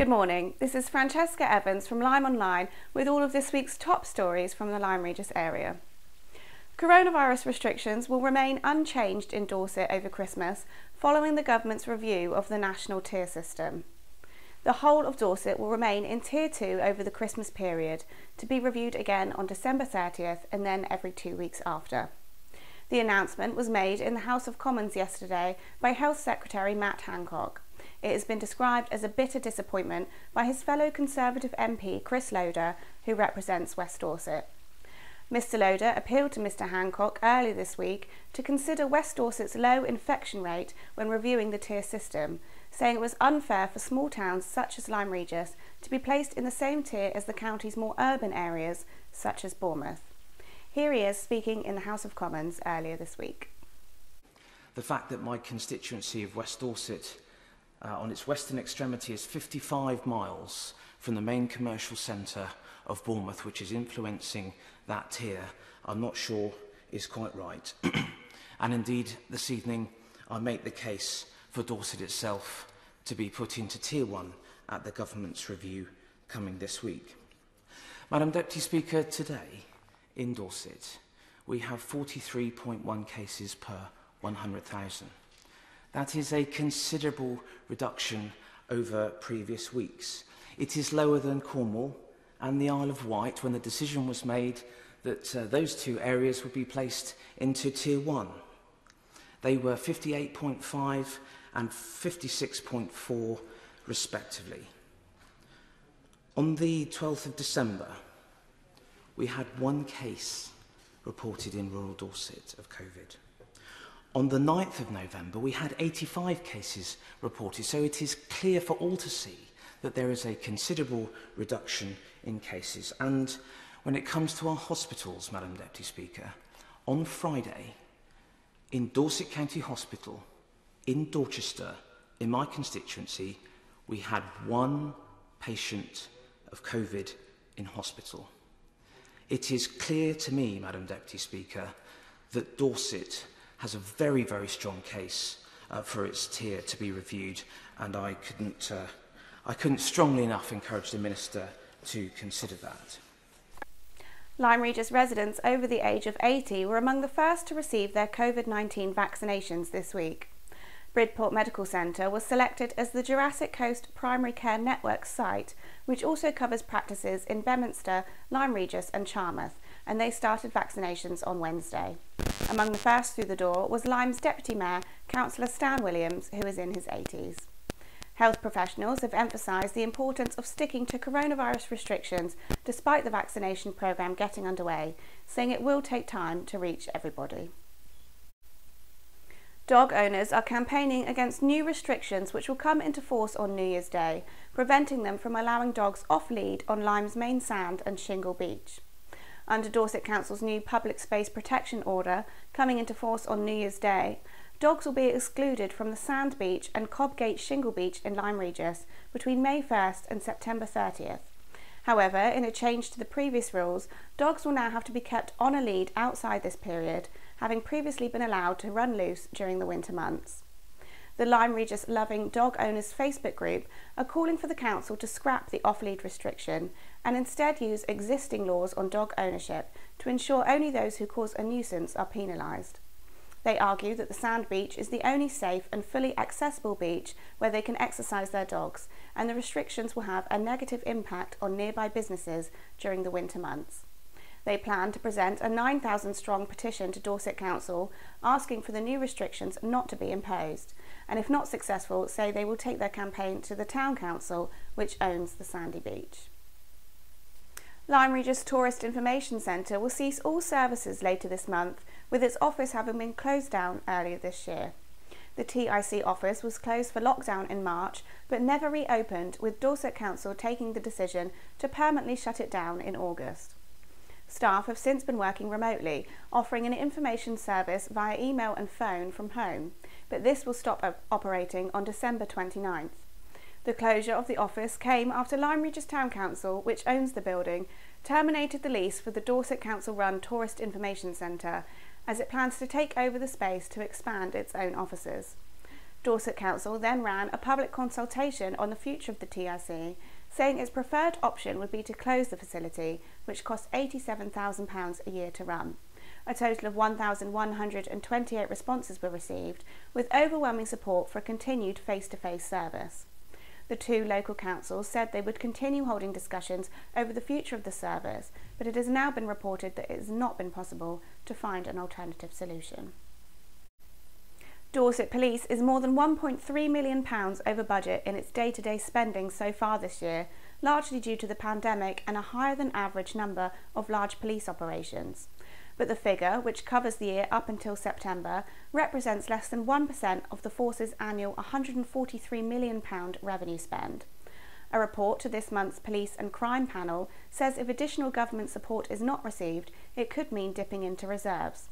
Good morning, this is Francesca Evans from LymeOnline with all of this week's top stories from the Lyme Regis area. Coronavirus restrictions will remain unchanged in Dorset over Christmas following the government's review of the national tier system. The whole of Dorset will remain in Tier 2 over the Christmas period, to be reviewed again on December 30th and then every 2 weeks after. The announcement was made in the House of Commons yesterday by Health Secretary Matt Hancock. It has been described as a bitter disappointment by his fellow Conservative MP Chris Loder, who represents West Dorset. Mr Loder appealed to Mr Hancock earlier this week to consider West Dorset's low infection rate when reviewing the tier system, saying it was unfair for small towns such as Lyme Regis to be placed in the same tier as the county's more urban areas such as Bournemouth. Here he is speaking in the House of Commons earlier this week. The fact that my constituency of West Dorset on its western extremity is 55 miles from the main commercial centre of Bournemouth, which is influencing that tier, I'm not sure is quite right. And indeed, this evening, I make the case for Dorset itself to be put into Tier 1 at the government's review coming this week. Madam Deputy Speaker, today in Dorset, we have 43.1 cases per 100,000. That is a considerable reduction over previous weeks. It is lower than Cornwall and the Isle of Wight when the decision was made that those two areas would be placed into Tier 1. They were 58.5 and 56.4 respectively. On the 12th of December, we had one case reported in rural Dorset of COVID. On the 9th of November, we had 85 cases reported, so it is clear for all to see that there is a considerable reduction in cases. And when it comes to our hospitals, Madam Deputy Speaker, on Friday, in Dorset County Hospital, in Dorchester, in my constituency, we had one patient of COVID in hospital. It is clear to me, Madam Deputy Speaker, that Dorset has a very, very strong case for its tier to be reviewed, and I couldn't strongly enough encourage the Minister to consider that. Lyme Regis residents over the age of 80 were among the first to receive their COVID-19 vaccinations this week. Bridport Medical Centre was selected as the Jurassic Coast Primary Care Network site, which also covers practices in Bedminster, Lyme Regis and Charmouth, and they started vaccinations on Wednesday. Among the first through the door was Lyme's Deputy Mayor, Councillor Stan Williams, who is in his 80s. Health professionals have emphasised the importance of sticking to coronavirus restrictions despite the vaccination programme getting underway, saying it will take time to reach everybody. Dog owners are campaigning against new restrictions which will come into force on New Year's Day, preventing them from allowing dogs off-lead on Lyme's main sand and shingle beach. Under Dorset Council's new Public Space Protection Order, coming into force on New Year's Day, dogs will be excluded from the Sand Beach and Cobgate Shingle Beach in Lyme Regis between May 1st and September 30th. However, in a change to the previous rules, dogs will now have to be kept on a lead outside this period, having previously been allowed to run loose during the winter months. The Lyme Regis Loving Dog Owners Facebook group are calling for the council to scrap the off-lead restriction and instead use existing laws on dog ownership to ensure only those who cause a nuisance are penalised. They argue that the Sand Beach is the only safe and fully accessible beach where they can exercise their dogs, and the restrictions will have a negative impact on nearby businesses during the winter months. They plan to present a 9,000-strong petition to Dorset Council asking for the new restrictions not to be imposed, and if not successful, say they will take their campaign to the Town Council, which owns the sandy beach. Lyme Regis Tourist Information Centre will cease all services later this month, with its office having been closed down earlier this year. The TIC office was closed for lockdown in March, but never reopened, with Dorset Council taking the decision to permanently shut it down in August. Staff have since been working remotely, offering an information service via email and phone from home, but this will stop operating on December 29th. The closure of the office came after Lyme Regis Town Council, which owns the building, terminated the lease for the Dorset Council-run Tourist Information Centre, as it plans to take over the space to expand its own offices. Dorset Council then ran a public consultation on the future of the TRC, saying its preferred option would be to close the facility, which costs £87,000 a year to run. A total of 1,128 responses were received, with overwhelming support for a continued face-to-face service. The two local councils said they would continue holding discussions over the future of the service, but it has now been reported that it has not been possible to find an alternative solution. Dorset Police is more than £1.3 million over budget in its day-to-day spending so far this year, largely due to the pandemic and a higher than average number of large police operations. But the figure, which covers the year up until September, represents less than 1% of the force's annual £143 million revenue spend. A report to this month's Police and Crime Panel says if additional government support is not received, it could mean dipping into reserves.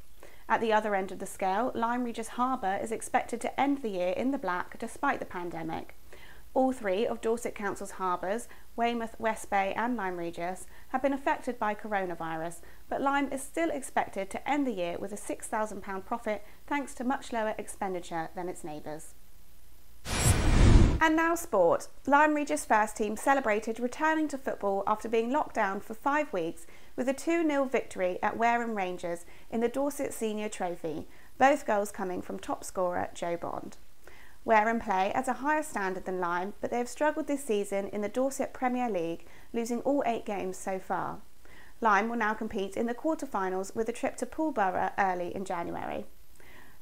At the other end of the scale, Lyme Regis Harbour is expected to end the year in the black despite the pandemic. All three of Dorset Council's harbours, Weymouth, West Bay and Lyme Regis, have been affected by coronavirus, but Lyme is still expected to end the year with a £6,000 profit thanks to much lower expenditure than its neighbours. And now sport. Lyme Regis first team celebrated returning to football after being locked down for 5 weeks with a 2-0 victory at Wareham Rangers in the Dorset Senior Trophy, both goals coming from top scorer Joe Bond. Wareham play at a higher standard than Lyme, but they have struggled this season in the Dorset Premier League, losing all 8 games so far. Lyme will now compete in the quarter-finals with a trip to Poolborough early in January.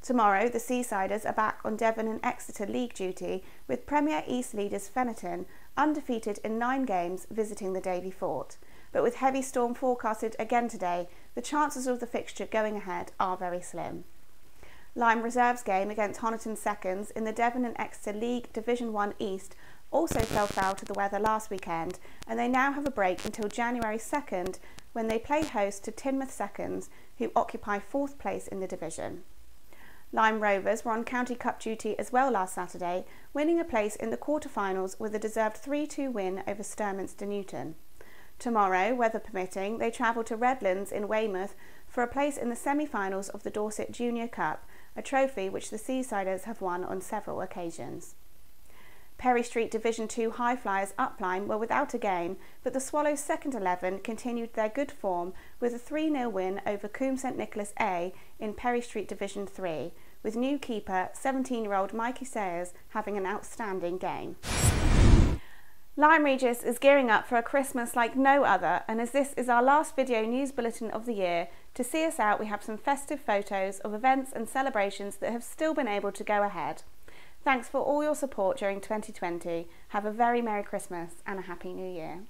Tomorrow, the Seasiders are back on Devon and Exeter League duty, with Premier East leaders Fennerton, undefeated in 9 games, visiting the Davy Fort. But with heavy storm forecasted again today, the chances of the fixture going ahead are very slim. Lyme Reserves game against Honiton Seconds in the Devon and Exeter League Division 1 East also fell foul to the weather last weekend, and they now have a break until January 2nd when they play host to Teignmouth Seconds, who occupy 4th place in the division. Lyme Rovers were on County Cup duty as well last Saturday, winning a place in the quarter-finals with a deserved 3-2 win over Sturminster Newton. Tomorrow, weather permitting, they travel to Redlands in Weymouth for a place in the semi-finals of the Dorset Junior Cup, a trophy which the Seasiders have won on several occasions. Perry Street Division 2 High Flyers upline were without a game, but the Swallows' second 11 continued their good form with a 3-0 win over Coombe St Nicholas A in Perry Street Division 3, with new keeper 17-year-old Mikey Sayers having an outstanding game. Lyme Regis is gearing up for a Christmas like no other, and as this is our last video news bulletin of the year, to see us out we have some festive photos of events and celebrations that have still been able to go ahead. Thanks for all your support during 2020. Have a very Merry Christmas and a Happy New Year.